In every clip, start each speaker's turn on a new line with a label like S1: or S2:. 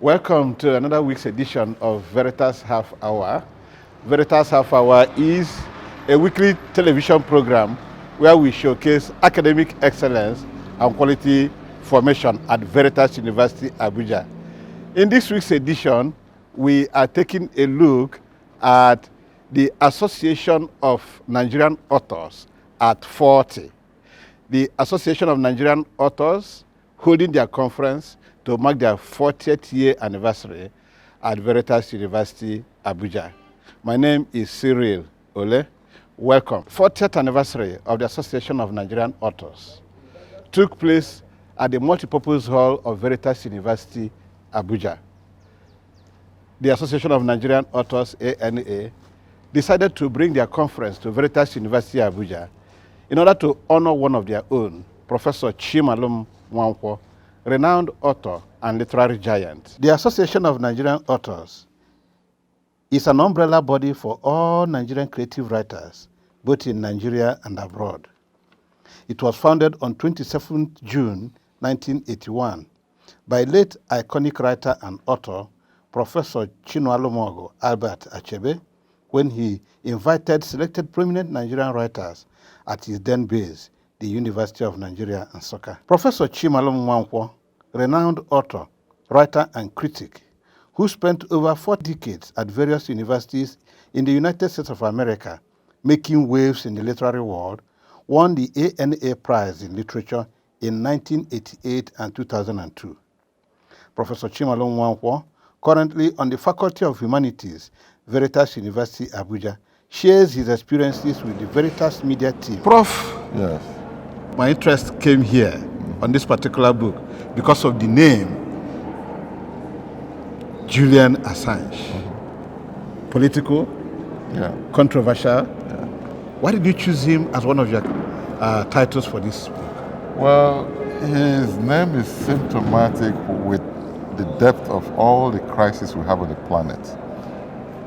S1: Welcome to another week's edition of Veritas Half Hour. Veritas Half Hour is a weekly television program where we showcase academic excellence and quality formation at Veritas University, Abuja. In this week's edition, we are taking a look at the Association of Nigerian Authors at 40. The Association of Nigerian Authors holding their conference to mark their 40th year anniversary at Veritas University, Abuja. My name is Cyril Ole. Welcome. 40th anniversary of the Association of Nigerian Authors took place at the multipurpose hall of Veritas University, Abuja. The Association of Nigerian Authors, ANA, decided to bring their conference to Veritas University, Abuja in order to honor one of their own, Professor Chimalum Nwankwo, renowned author and literary giant. The Association of Nigerian Authors is an umbrella body for all Nigerian creative writers, both in Nigeria and abroad. It was founded on 27th June 1981 by late iconic writer and author Professor Chinua Albert Achebe when he invited selected prominent Nigerian writers at his then base, the University of Nigeria, Nsukka. Professor Chimalum Nwankwo, renowned author, writer, and critic, who spent over 4 decades at various universities in the United States of America, making waves in the literary world, won the ANA Prize in Literature in 1988 and 2002. Professor Chimalum Nwankwo, currently on the Faculty of Humanities, Veritas University, Abuja, shares his experiences with the Veritas media team. Prof.
S2: Yes.
S1: My interest came here on this particular book because of the name Julian Assange. Political, controversial. Why did you choose him as one of your titles for this book?
S2: Well, his name is symptomatic with the depth of all the crises we have on the planet,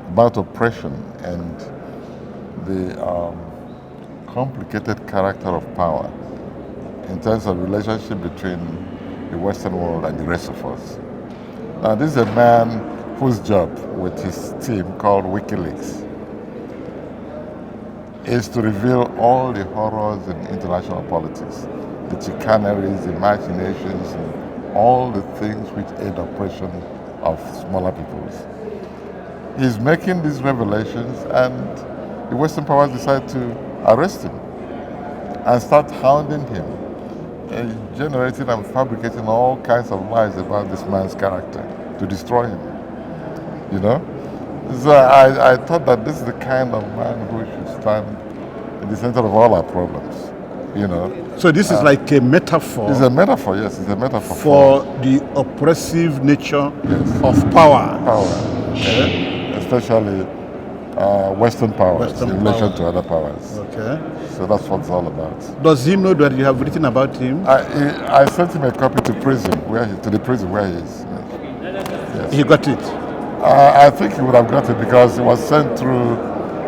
S2: about oppression and the complicated character of power in terms of relationship between the Western world and the rest of us. Now, this is a man whose job with his team called WikiLeaks is to reveal all the horrors in international politics, the chicaneries, the machinations, and all the things which aid oppression of smaller peoples. He's making these revelations, and the Western powers decide to arrest him and start hounding him, generating and fabricating all kinds of lies about this man's character to destroy him. You know? So I thought that this is the kind of man who should stand in the center of all our problems. You know?
S1: So this is like a metaphor.
S2: It's a metaphor, yes, it's a metaphor
S1: for the oppressive nature of power.
S2: Okay. Especially Western powers in relation to other powers.
S1: Okay.
S2: So that's what it's all about.
S1: Does he know that you have written about him?
S2: I sent him a copy to prison, to the prison where he is. Yes.
S1: He got it?
S2: I think he would have got it because it was sent through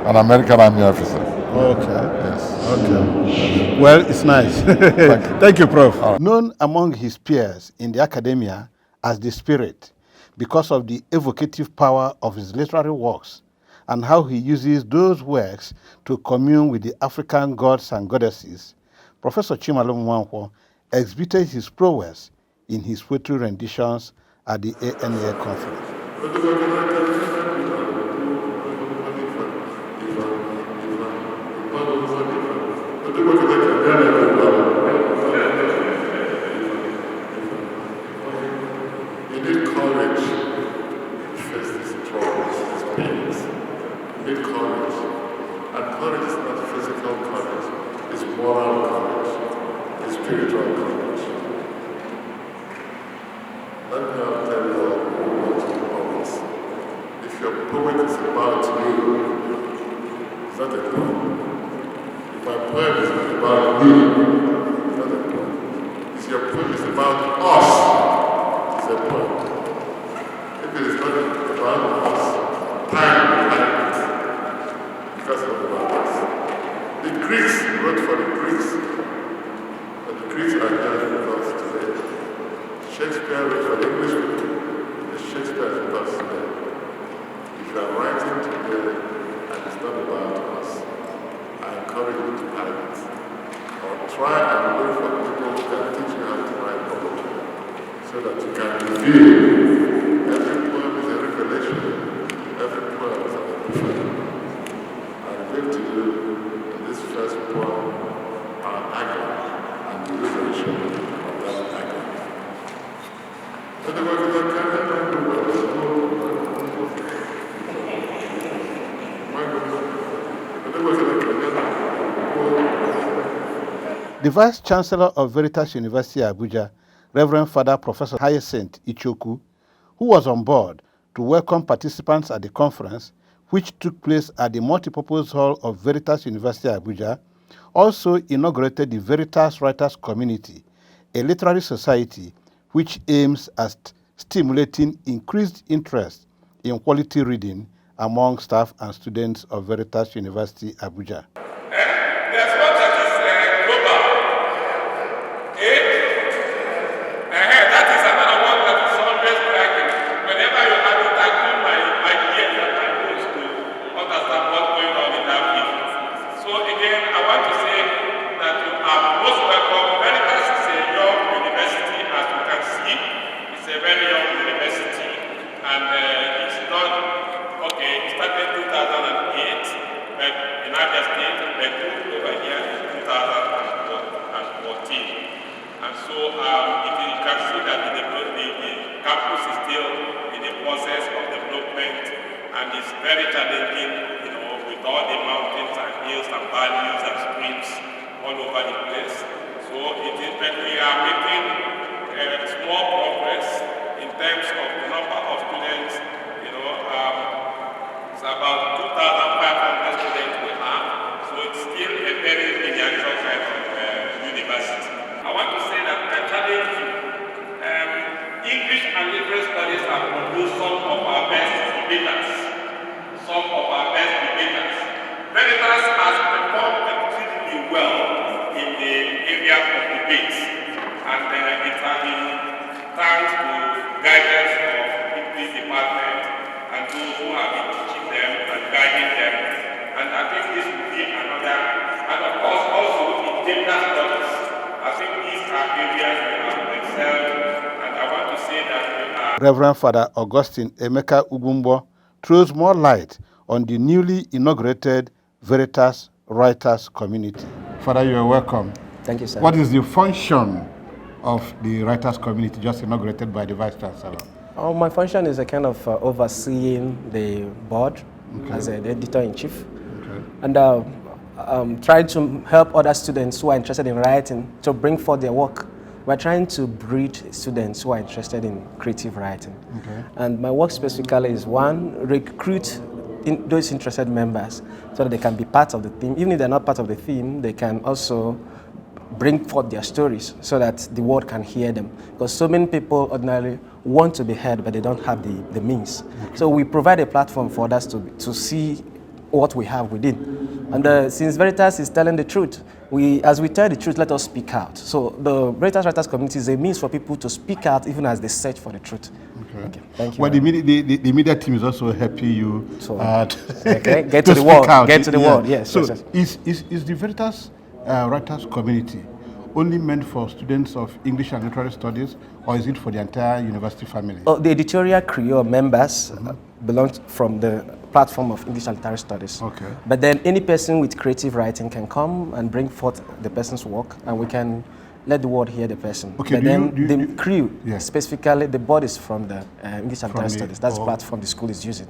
S2: an American Army officer.
S1: Okay.
S2: Yes.
S1: Okay. Well, it's nice.
S2: Thank you.
S1: Thank you, Prof. Right. Known among his peers in the academia as the Spirit because of the evocative power of his literary works and how he uses those works to commune with the African gods and goddesses, Professor Chimalum Nwankwo exhibited his prowess in his poetry renditions at the ANA conference.
S3: You need courage to face these troubles, these pains. You need courage. And courage is not physical courage, it's moral courage, it's spiritual courage. Let me tell you what you always. If your poem is about you, it's not a poem. If my poem is about me, it's not a poem. If your poem is about us, it's a poem. If it is not about us, time behind it, because of about us. The Greeks wrote for the Greeks, but the Greeks are here with us today. Shakespeare wrote for the English people. Shakespeare is with us today. If you are writing today and it's not about us, I encourage you to write it. Or try and look for people who can teach you how to write poetry so that you can reveal. Every poem is a revelation. Every poem is an epiphany. I reveal to you in this first poem our agony and the revelation of that agony.
S1: The Vice Chancellor of Veritas University, Abuja, Reverend Father Professor Hyacinth Ichoku, who was on board to welcome participants at the conference, which took place at the multipurpose hall of Veritas University, Abuja, also inaugurated the Veritas Writers Community, a literary society which aims at stimulating increased interest in quality reading among staff and students of Veritas University, Abuja.
S4: There's one that is global. That is another one that is always striking. Whenever you have to tackle my ideas and my goals to understand what's going on in that field. So again, I want to say that you are most welcome. Veritas is a young university, as you can see. It's a very young university, and it's not, okay, it started in 2008, but in Abia State, but moved over here in 2014. And so you can see that the campus is still in the process of development, and it's very challenging, with all the mountains and hills and valleys and streams all over the place. So it is that we are making small progress in terms of the number of students. It's about 2,500 students we have, so it's still a very miniature kind of university. I want to say that I challenge you. English and literary studies have produced some of our best debaters. Veritas has performed extremely well in the area of debate, and it has been thanks to guidance of the English department and those who have been teaching them and guiding them. And I think this will be another, and of course also in gender studies. I think these are areas we have excelled, and I want to say that we are.
S1: Reverend Father Augustine Emeka Ugumbo throws more light on the newly inaugurated Veritas Writers Community. Father, you are welcome.
S5: Thank you, sir.
S1: What is the function of the Writers Community just inaugurated by the Vice Chancellor?
S5: My function is a kind of overseeing the board as an editor-in-chief, and trying to help other students who are interested in writing to bring forth their work. We're trying to breed students who are interested in creative writing. And my work specifically is, one, recruit those interested members so that they can be part of the theme. Even if they're not part of the theme, they can also bring forth their stories so that the world can hear them. Because so many people ordinarily want to be heard, but they don't have the means. So we provide a platform for others to see what we have within. And since Veritas is telling the truth, as we tell the truth, let us speak out. So the Veritas Writers Community is a means for people to speak out even as they search for the truth. Okay. Thank you.
S1: Well, the media team is also helping you
S5: get to the world. Get to the world, yes.
S1: So
S5: yes.
S1: Is the Veritas Writers Community only meant for students of English and Literary Studies, or is it for the entire university family?
S5: The editorial crew members belong from the platform of English and Literary Studies. But then any person with creative writing can come and bring forth the person's work, and we can let the world hear the person. But then the crew, specifically the bodies from the English and Literary Studies, that's the platform the school is using.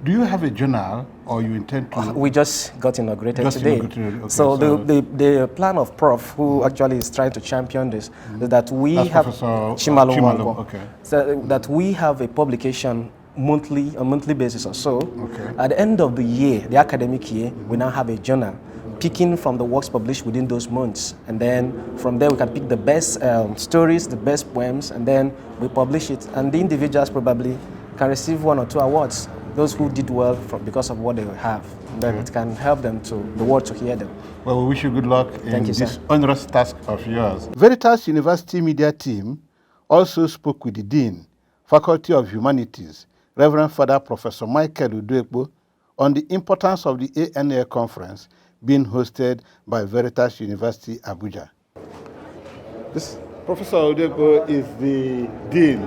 S1: Do you have a journal, or you intend to?
S5: We just got inaugurated today. So the plan of PROF, who actually is trying to champion this, is that we have
S1: Chimalo.
S5: So that we have a publication on a monthly basis or so. At the end of the year, the academic year, we now have a journal picking from the works published within those months, and then from there we can pick the best stories, the best poems, and then we publish it, and the individuals probably can receive 1 or 2 awards, those who did well because of what they have. Then it can help them the world to hear them.
S1: Well, we wish you good luck in this onerous task of yours. Veritas University media team also spoke with the Dean, Faculty of Humanities, Reverend Father Professor Michael UDOEKPO, on the importance of the ANA conference being hosted by Veritas University, Abuja. Professor UDOEKPO is the Dean,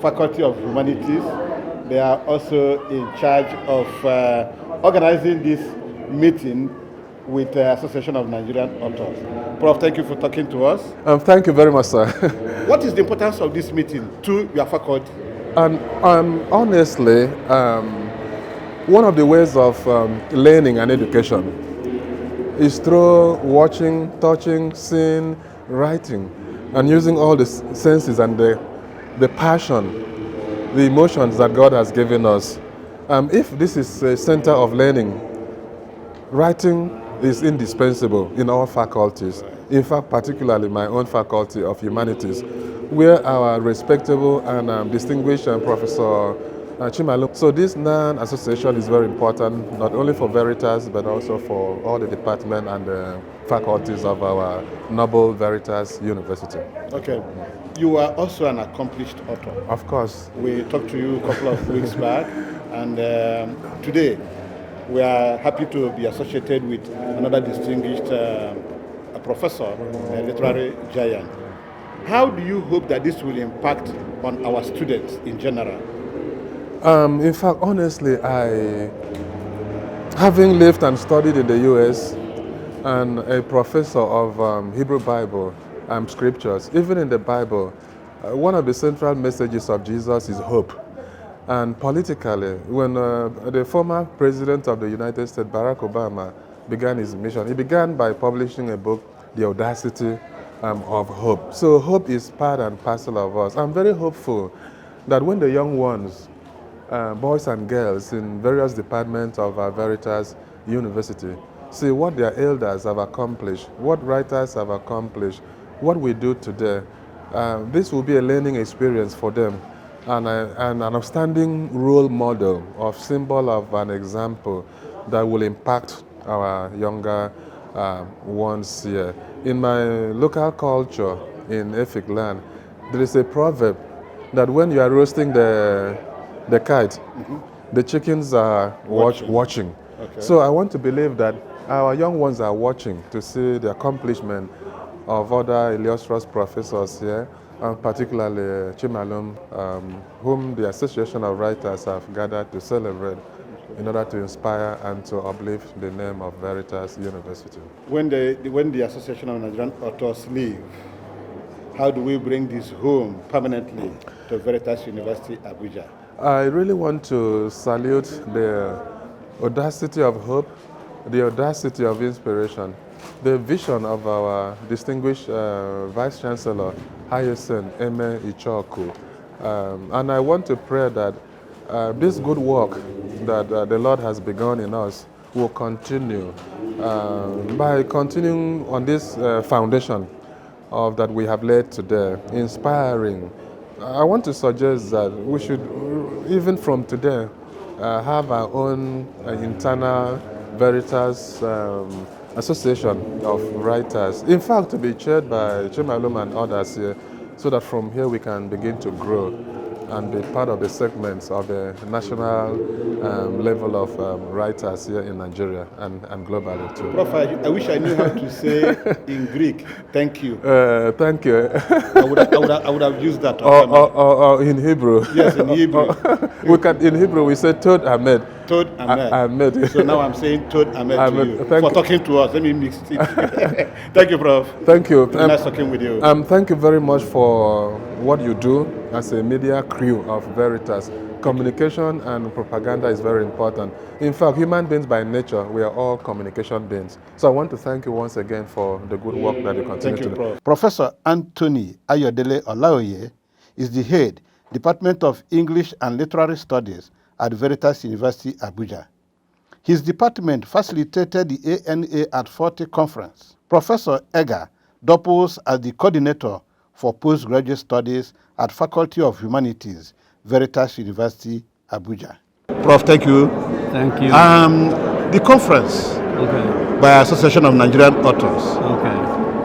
S1: Faculty of Humanities. They are also in charge of organizing this meeting with the Association of Nigerian Authors. Prof, thank you for talking to us.
S6: Thank you very much, sir.
S1: What is the importance of this meeting to your faculty?
S6: And honestly, one of the ways of learning and education is through watching, touching, seeing, writing, and using all the senses and the passion, the emotions that God has given us. If this is a center of learning, writing is indispensable in all faculties. In fact, particularly my own faculty of humanities, where our respectable and distinguished Professor Chimalum. So this NAN association is very important, not only for Veritas, but also for all the department and the faculties of our noble Veritas University.
S1: Okay. You are also an accomplished author.
S6: Of course.
S1: We talked to you a couple of weeks back, and today we are happy to be associated with another distinguished professor, a literary giant. How do you hope that this will impact on our students in general?
S6: In fact, honestly, having lived and studied in the US and a professor of Hebrew Bible and scriptures, even in the Bible, one of the central messages of Jesus is hope. And politically, when the former president of the United States, Barack Obama, began his mission, he began by publishing a book, The Audacity of Hope. So hope is part and parcel of us. I'm very hopeful that when the young ones, boys and girls in various departments of Veritas University, see what their elders have accomplished, what writers have accomplished, what we do today, this will be a learning experience for them. And an outstanding role model of symbol of an example that will impact our younger ones here. In my local culture in Efik land, there is a proverb that when you are roasting the kite, the chickens are watching. Okay. So I want to believe that our young ones are watching to see the accomplishment of other illustrious professors here, and particularly Chimalum, whom the Association of Writers have gathered to celebrate in order to inspire and to uplift the name of Veritas University.
S1: When the Association of Nigerian Authors leave, how do we bring this home permanently to Veritas University, Abuja?
S6: I really want to salute the audacity of hope, the audacity of inspiration, the vision of our distinguished Vice Chancellor, Hyacinth Eme Ichoku. And I want to pray that this good work that the Lord has begun in us will continue by continuing on this foundation of that we have laid today, inspiring. I want to suggest that we should, even from today, have our own internal Veritas Association of Writers. In fact, to be chaired by Chimalum and others here, so that from here we can begin to grow and be part of the segments of the national level of writers here in Nigeria and globally too.
S1: Prof, I wish I knew how to say in Greek, thank you.
S6: Thank you.
S1: I would have used that.
S6: Or in Hebrew.
S1: Yes, in Hebrew.
S6: In Hebrew we say Tod Ahmed.
S1: Tod Ahmed.
S6: Ahmed.
S1: So now I'm saying Tod Ahmed to you for talking to us. Let me mix it. Thank you, Prof.
S6: Thank you.
S1: Nice talking with you.
S6: Thank you very much for what you do as a media crew of Veritas. Communication and propaganda is very important. In fact, human beings by nature, we are all communication beings. So I want to thank you once again for the good work that you continue to do.
S1: Prof. Professor Anthony Ayodele OLAOYE is the head, Department of English and Literary Studies at Veritas University, Abuja. His department facilitated the ANA at 40 conference. Professor Ega doubles as the coordinator for postgraduate studies at Faculty of Humanities, Veritas University, Abuja. Prof, thank you.
S7: Thank you.
S1: The conference by Association of Nigerian Authors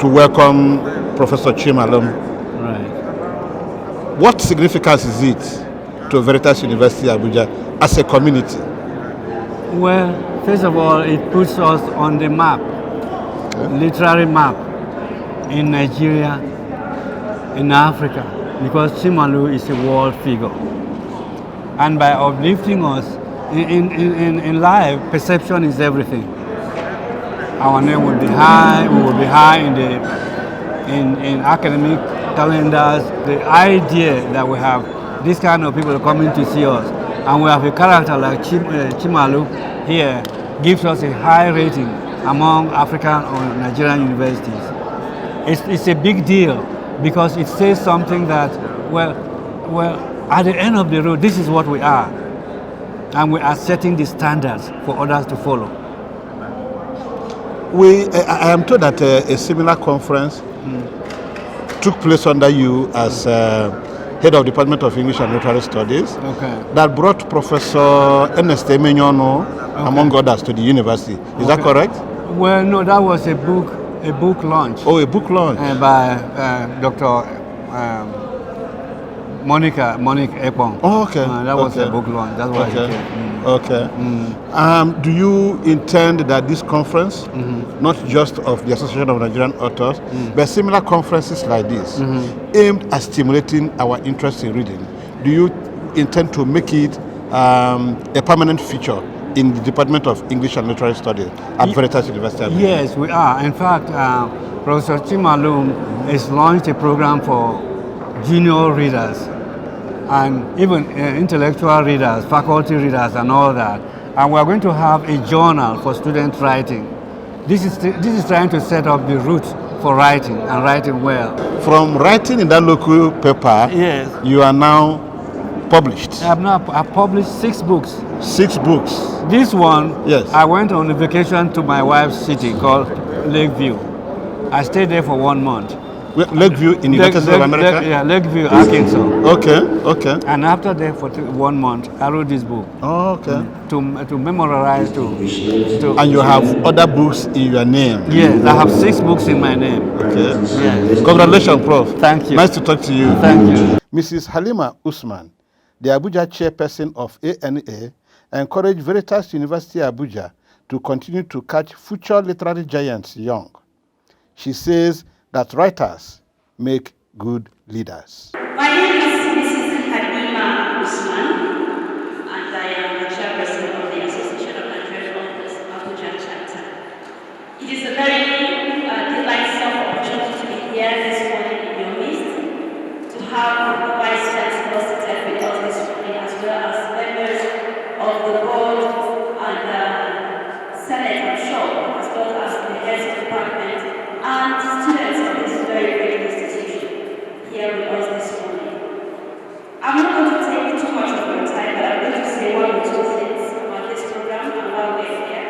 S1: to welcome Professor Chimalum.
S7: Right.
S1: What significance is it to Veritas University Abuja as a community?
S7: Well, first of all, it puts us on the map, literary map, in Nigeria, in Africa, because Chimalu is a world figure. And by uplifting us, in life, perception is everything. Our name will be high, we will be high in academic calendars. The idea that we have this kind of people coming to see us, and we have a character like Chimalu here, gives us a high rating among African or Nigerian universities. It's a big deal because it says something that, well, at the end of the road, this is what we are. And we are setting the standards for others to follow.
S1: I am told that a similar conference took place under you as head of Department of English and Literary Studies, that brought Professor Erneste Menyono, among others, to the university. Is that correct?
S7: Well, no, that was a book launch.
S1: Oh, a book launch.
S7: By Dr. Monique Epon.
S1: Oh, okay.
S7: That was a book launch. That's why it came.
S1: Okay. Do you intend that this conference, not just of the Association of Nigerian Authors, but similar conferences like this, aimed at stimulating our interest in reading, do you intend to make it a permanent feature in the Department of English and Literary Studies at Veritas University?
S7: Yes, we are. In fact, Professor Chimalu has launched a program for junior readers and even intellectual readers, faculty readers and all that. And we are going to have a journal for student writing. This is trying to set up the route for writing and writing well.
S1: From writing in that local paper,
S7: yes,
S1: you are now published.
S7: I've published 6 books.
S1: 6 books.
S7: This one,
S1: yes,
S7: I went on a vacation to my wife's city called Lakeview. I stayed there for 1 month.
S1: Lakeview in the United States of America?
S7: Yeah, Lakeview, Arkansas.
S1: Okay.
S7: And after there for 1 month, I wrote this book.
S1: Oh, okay.
S7: To memorize,
S1: And you have other books in your name?
S7: Yes, I have 6 books in my name.
S1: Okay.
S7: Yes.
S1: Congratulations, Prof.
S7: Thank you.
S1: Nice to talk to you.
S7: Thank you.
S1: Mrs. Halima Usman, the Abuja chairperson of ANA, encouraged Veritas University Abuja to continue to catch future literary giants young. She says that writers make good leaders.
S8: My name is Mrs. Halima Usman, and I am the chairperson of the Association of Nigerian Authors Abuja chapter. It is a very delightful opportunity to be here this morning in your midst, to have the Vice Chancellor seated with us this morning, as well as members of the board and Senate, I'm sure, as well as the heads of department and students of this very great institution here with us this morning. I'm not going to take too much of your time, but I'm going to say 1 or 2 things about this program and why we're here.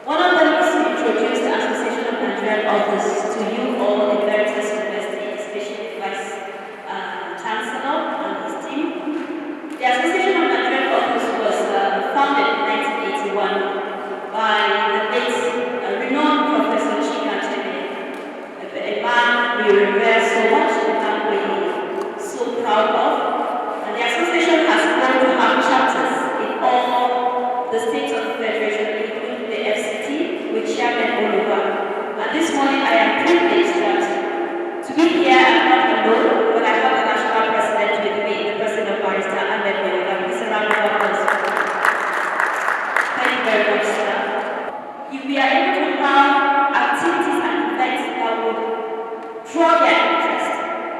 S8: One of them is to introduce the Association of Nigerian Authors to you all in Veritas University, especially Vice Chancellor and his team. The Association of Nigerian Authors was founded in 1981 by the late renowned Professor a man we revere so much, a man we're so proud of. And the association has grown to have chapters in all the states of the Federation, including the FCT, with chairmen all over. And this morning I am privileged that to be here, I'm not alone, but I have the national president with me, the president of Barrister Ahmed Mewoda. Please a round of applause. Thank you very much, sir. If we are able to have activities and events that would draw their interest,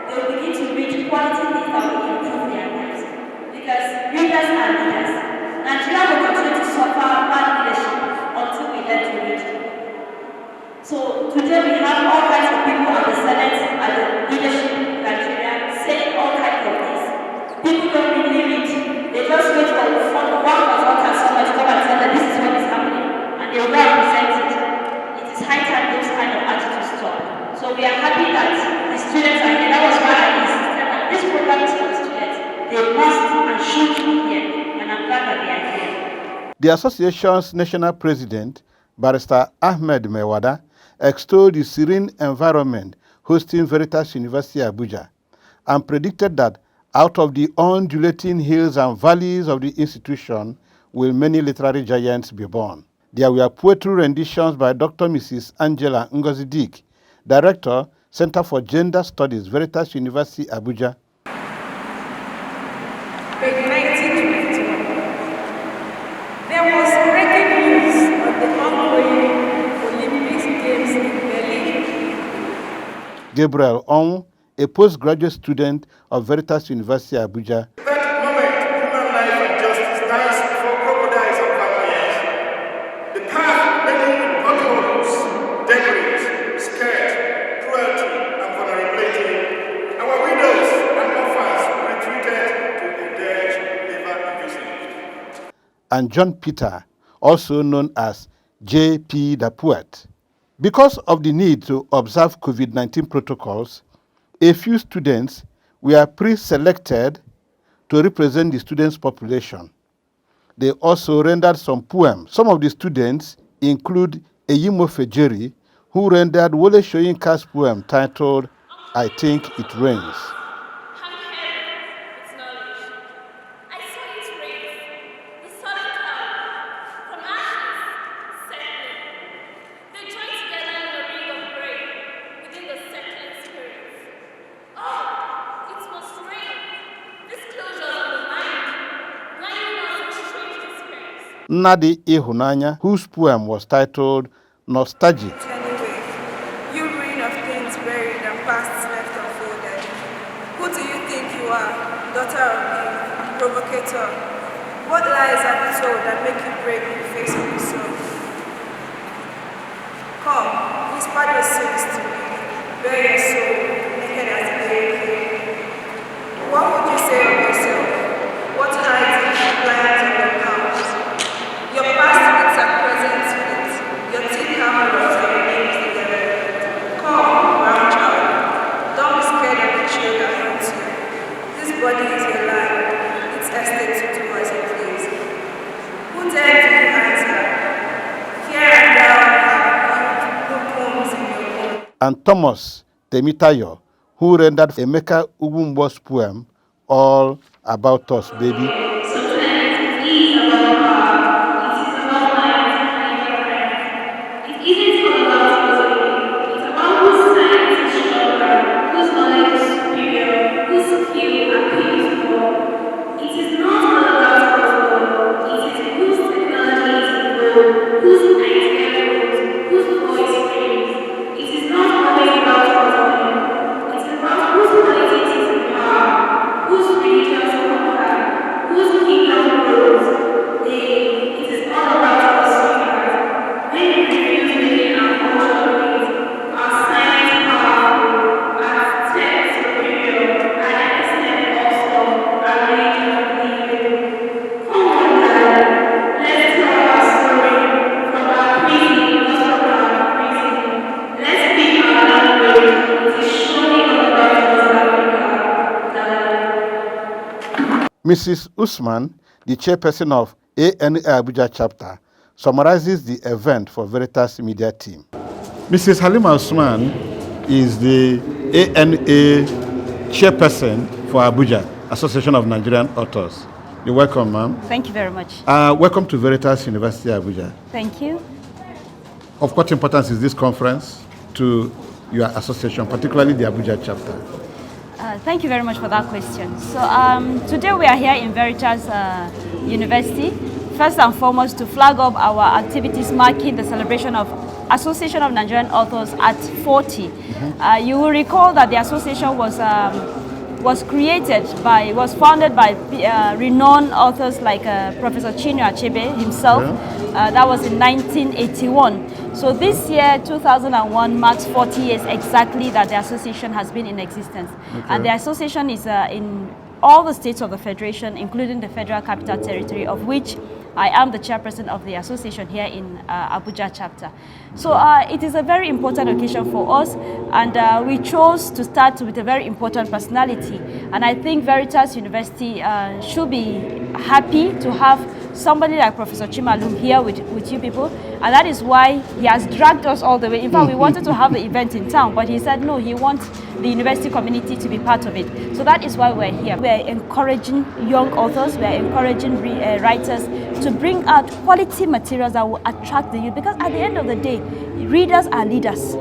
S8: they will begin to reach quality things that will improve their lives. Because readers are leaders. Nigeria will continue to suffer bad leadership until we learn to read. So today we have all kinds of people at the Senate, at the leadership in Nigeria, saying all kinds of things. People don't really read. They just wait for one consultant and someone to come and tell them this is what is happening. And they will represent it. It is high time those kind of attitudes stop. So we are happy that the students are here. That was why I insisted that this program is for the students. They must and should be here. And I'm glad that they are here.
S1: The association's national president, Barrister Ahmed Mewoda, extolled the serene environment hosting Veritas University Abuja and predicted that Out of the undulating hills and valleys of the institution will many literary giants be born. There were poetry renditions by Dr. Mrs. Angela NGOZI, Director, Center for Gender Studies, Veritas University, Abuja.
S9: Page 1921. There was breaking news of the ongoing Olympic Games in Berlin.
S1: Gabriel Ong, a postgraduate student of Veritas University, Abuja.
S10: That moment, human life and justice dies before crocodiles and vampires. The path laden with potholes, debris, scared, cruelty, and vulnerability. Our widows and orphans retreated to a dead, never envisaged.
S1: And John Peter, also known as J.P. the Poet. Because of the need to observe COVID-19 protocols, a few students were pre-selected to represent the students' population. They also rendered some poems. Some of the students include Eyimo Fejeri, who rendered Wole Soyinka's poem titled, I Think It Rains. Nnadi Ihunanya, whose poem was titled Nostalgic.
S9: Anyway, you ruin of things buried and past left unfolded. Who do you think you are, daughter of Eve, provocator? What lies have you told that make you break in the face of the soul? Come, whisper your sins to me, bare your soul, naked as the day came. What would you say of yourself? What hides in the plans of your house? Your past fits are present fits. Your teeth have words and your names together. Come, brown child. Don't be scared of the chill that haunts you. This body is your life. Its estate to do as it please. Who dared to answer? Here and now have no poems in your home.
S1: And Thomas Temitayo, who rendered Emeka Ugumbo's poem, All About Us, Baby. Mrs. Usman, the chairperson of ANA Abuja chapter, summarizes the event for Veritas media team. Mrs. Halima Usman is the ANA chairperson for Abuja, Association of Nigerian Authors. You're welcome, ma'am.
S11: Thank you very much.
S1: Welcome to Veritas University, Abuja.
S11: Thank you.
S1: Of what importance is this conference to your association, particularly the Abuja chapter?
S11: Thank you very much for that question. So today we are here in Veritas University, first and foremost to flag up our activities marking the celebration of Association of Nigerian Authors at 40. You will recall that the association was founded by renowned authors like Professor Chinua Achebe himself. That was in 1981. So this year, 2001, marks 40 years exactly that the association has been in existence. And the association is in all the states of the Federation, including the Federal Capital Territory, of which I am the chairperson of the association here in Abuja chapter. So it is a very important occasion for us, and we chose to start with a very important personality. And I think Veritas University should be happy to have somebody like Professor Chimalum here with you people, and that is why he has dragged us all the way. In fact, we wanted to have the event in town, but he said no, he wants the university community to be part of it. So that is why we're here. We're encouraging young authors, we're encouraging writers to bring out quality materials that will attract the youth, because at the end of the day, readers are leaders.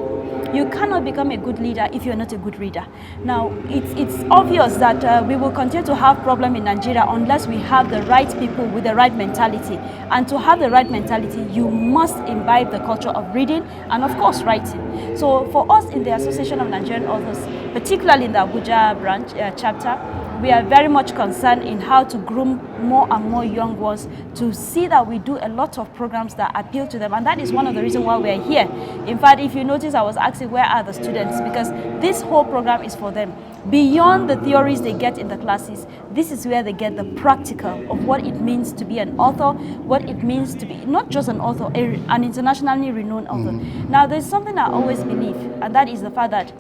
S11: You cannot become a good leader if you're not a good reader. Now, it's obvious that we will continue to have problem in Nigeria unless we have the right people with the right mentality. And to have the right mentality, you must imbibe the culture of reading and, of course, writing. So for us in the Association of Nigerian Authors, particularly in the Abuja branch chapter, we are very much concerned in how to groom more and more young ones to see that we do a lot of programs that appeal to them, and that is one of the reasons why we are here. In fact, if you notice, I was asking where are the students, because this whole program is for them. Beyond the theories they get in the classes, this is where they get the practical of what it means to be an author, what it means to be not just an author, an internationally renowned author. Now, there's something I always believe, and that is the fact that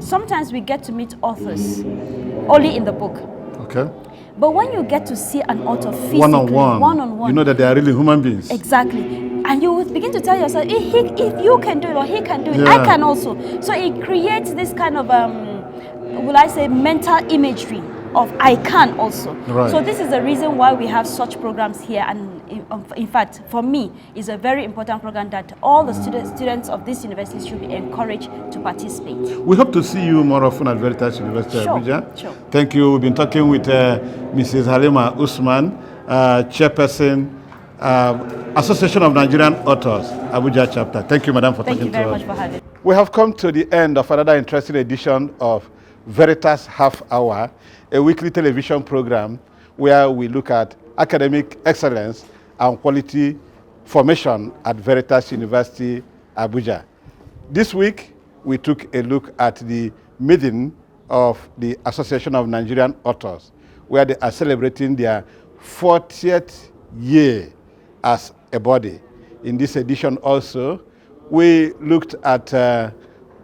S11: sometimes we get to meet authors only in the book.
S1: Okay.
S11: But when you get to see an author physically,
S1: one-on-one, you know that they are really human beings.
S11: Exactly. And you will begin to tell yourself, if you can do it or he can do it, I can also. So it creates this kind of, will I say, mental imagery of I can also.
S1: Right.
S11: So this is the reason why we have such programs here, and in fact, for me, it's a very important program that all the students of this university should be encouraged to participate. We
S1: hope to see you more often at Veritas University Abuja.
S11: Sure.
S1: Thank you. We've been talking with Mrs. Halima Usman, Chairperson, Association of Nigerian Authors, Abuja chapter. Thank you, Madam, for talking to us.
S11: Thank you very much for having me.
S1: We have come to the end of another interesting edition of Veritas Half Hour, a weekly television program where we look at academic excellence and quality formation at Veritas University, Abuja. This week, we took a look at the meeting of the Association of Nigerian Authors, where they are celebrating their 40th year as a body. In this edition also, we looked at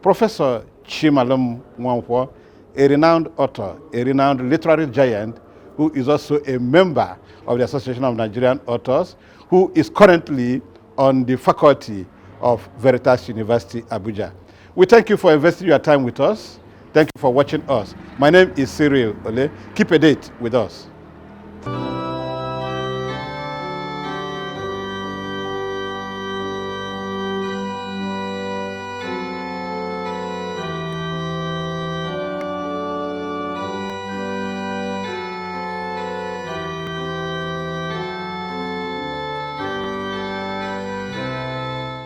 S1: Professor Chimalum Nwankwo, a renowned author, a renowned literary giant, who is also a member of the Association of Nigerian Authors, who is currently on the faculty of Veritas University, Abuja. We thank you for investing your time with us. Thank you for watching us. My name is Cyril Ole. Keep a date with us.